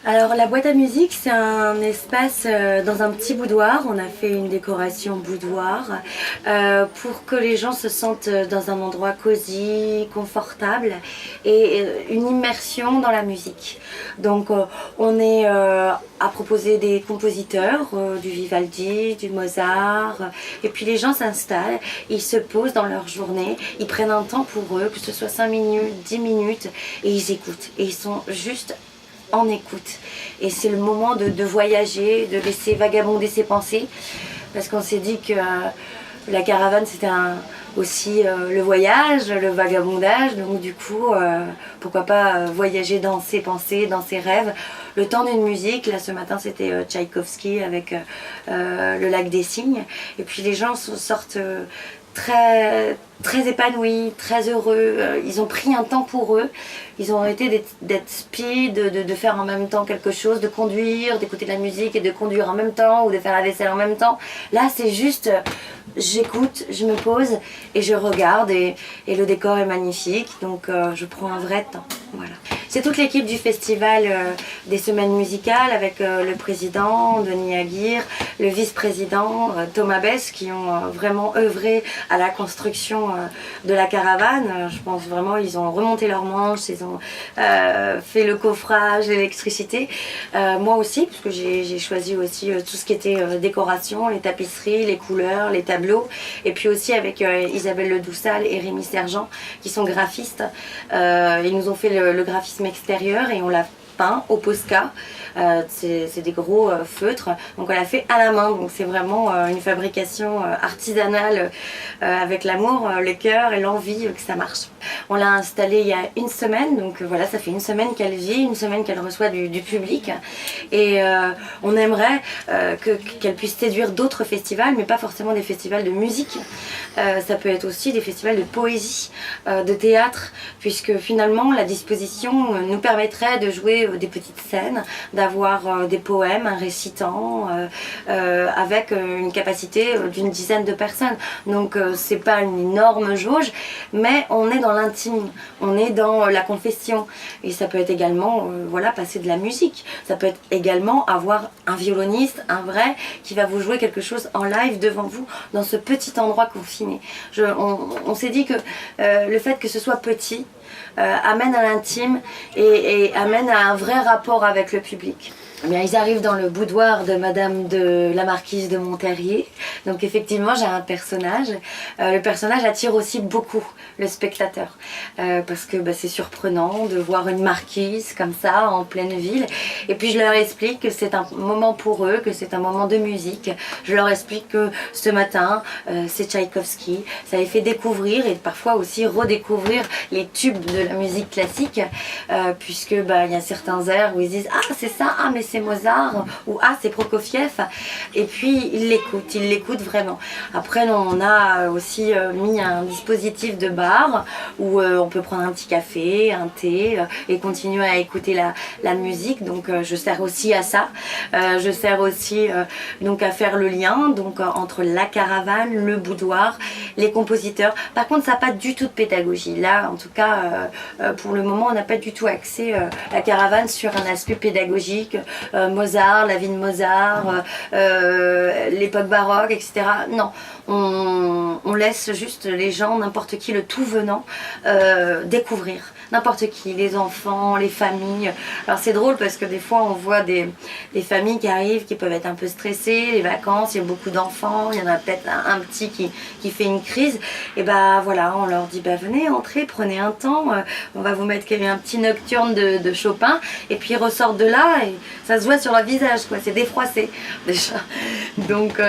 Alors la boîte à musique, c'est un espace dans un petit boudoir. On a fait une décoration boudoir pour que les gens se sentent dans un endroit cosy, confortable et une immersion dans la musique. Donc on est à proposer des compositeurs, du Vivaldi, du Mozart, et puis les gens s'installent, ils se posent dans leur journée, ils prennent un temps pour eux, que ce soit 5 minutes, 10 minutes, et ils écoutent. Et ils sont juste en écoute. Et c'est le moment de voyager, de laisser vagabonder ses pensées, parce qu'on s'est dit que la caravane c'était aussi le voyage, le vagabondage, donc du coup pourquoi pas voyager dans ses pensées, dans ses rêves, le temps d'une musique. Là ce matin c'était Tchaïkovski avec le lac des cygnes, et puis les gens sortent très épanouis, très heureux. Ils ont pris un temps pour eux. Ils ont arrêté d'être speed, de faire en même temps quelque chose, de conduire, d'écouter de la musique et de conduire en même temps, ou de faire la vaisselle en même temps. Là c'est juste, j'écoute, je me pose et je regarde, et le décor est magnifique, donc je prends un vrai temps. Voilà. C'est toute l'équipe du festival des semaines musicales, avec le président Denis Aguirre, le vice-président Thomas Bess, qui ont vraiment œuvré à la construction de la caravane. Je pense vraiment ils ont remonté leurs manches, ils ont fait le coffrage, l'électricité. Moi aussi, parce que j'ai choisi aussi tout ce qui était décoration, les tapisseries, les couleurs, les tableaux, et puis aussi avec Isabelle Ledoussal et Rémi Sergent qui sont graphistes. Ils nous ont fait le graphisme extérieur et on l'a peint au Posca. C'est des gros feutres, donc on l'a fait à la main, donc c'est vraiment une fabrication artisanale avec l'amour, le cœur et l'envie que ça marche. On l'a installée il y a une semaine, donc voilà, ça fait une semaine qu'elle vit, une semaine qu'elle reçoit du public, et on aimerait qu'elle puisse séduire d'autres festivals, mais pas forcément des festivals de musique. Ça peut être aussi des festivals de poésie, de théâtre, puisque finalement la disposition nous permettrait de jouer des petites scènes, d'avoir des poèmes, un récitant, avec une capacité d'une dizaine de personnes. Donc c'est pas une énorme jauge, mais on est dans l'intime, on est dans la confession. Et ça peut être également voilà, passer de la musique. Ça peut être également avoir un violoniste, un vrai, qui va vous jouer quelque chose en live devant vous, dans ce petit endroit confiné. On s'est dit que le fait que ce soit petit amène à l'intime et amène à un vrai rapport avec le public. Eh bien, ils arrivent dans le boudoir de Madame de la Marquise de Montterrier. Donc effectivement, j'ai un personnage. Le personnage attire aussi beaucoup le spectateur. Parce que c'est surprenant de voir une marquise comme ça, en pleine ville. Et puis je leur explique que c'est un moment pour eux, que c'est un moment de musique. Je leur explique que ce matin, c'est Tchaïkovski. Ça les fait découvrir et parfois aussi redécouvrir les tubes de la musique classique. Puisque il y a certains airs où ils disent « Ah, c'est ça, ah, mais c'est Mozart » ou « Ah, c'est Prokofiev ». Et puis ils l'écoutent vraiment. Après on a aussi mis un dispositif de bar où on peut prendre un petit café, un thé et continuer à écouter la musique. Donc je sers aussi à ça. Je sers aussi donc à faire le lien donc entre la caravane, le boudoir, les compositeurs. Par contre ça n'a pas du tout de pédagogie. Là en tout cas pour le moment on n'a pas du tout axé la caravane sur un aspect pédagogique. Mozart, la vie de Mozart, l'époque baroque, etc. Non, on laisse juste les gens, n'importe qui, le tout venant, découvrir. N'importe qui, les enfants, les familles. Alors c'est drôle parce que des fois on voit des familles qui arrivent, qui peuvent être un peu stressées, les vacances, il y a beaucoup d'enfants, il y en a peut-être un petit qui fait une crise. Et voilà, on leur dit venez, entrez, prenez un temps, on va vous mettre un petit nocturne de Chopin, et puis ils ressortent de là et ça se voit sur leur visage, quoi, c'est défroissé déjà. Donc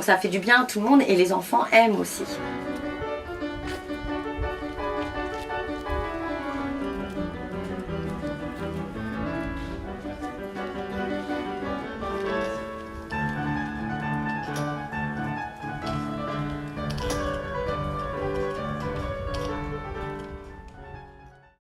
ça fait du bien à tout le monde et les enfants aiment aussi.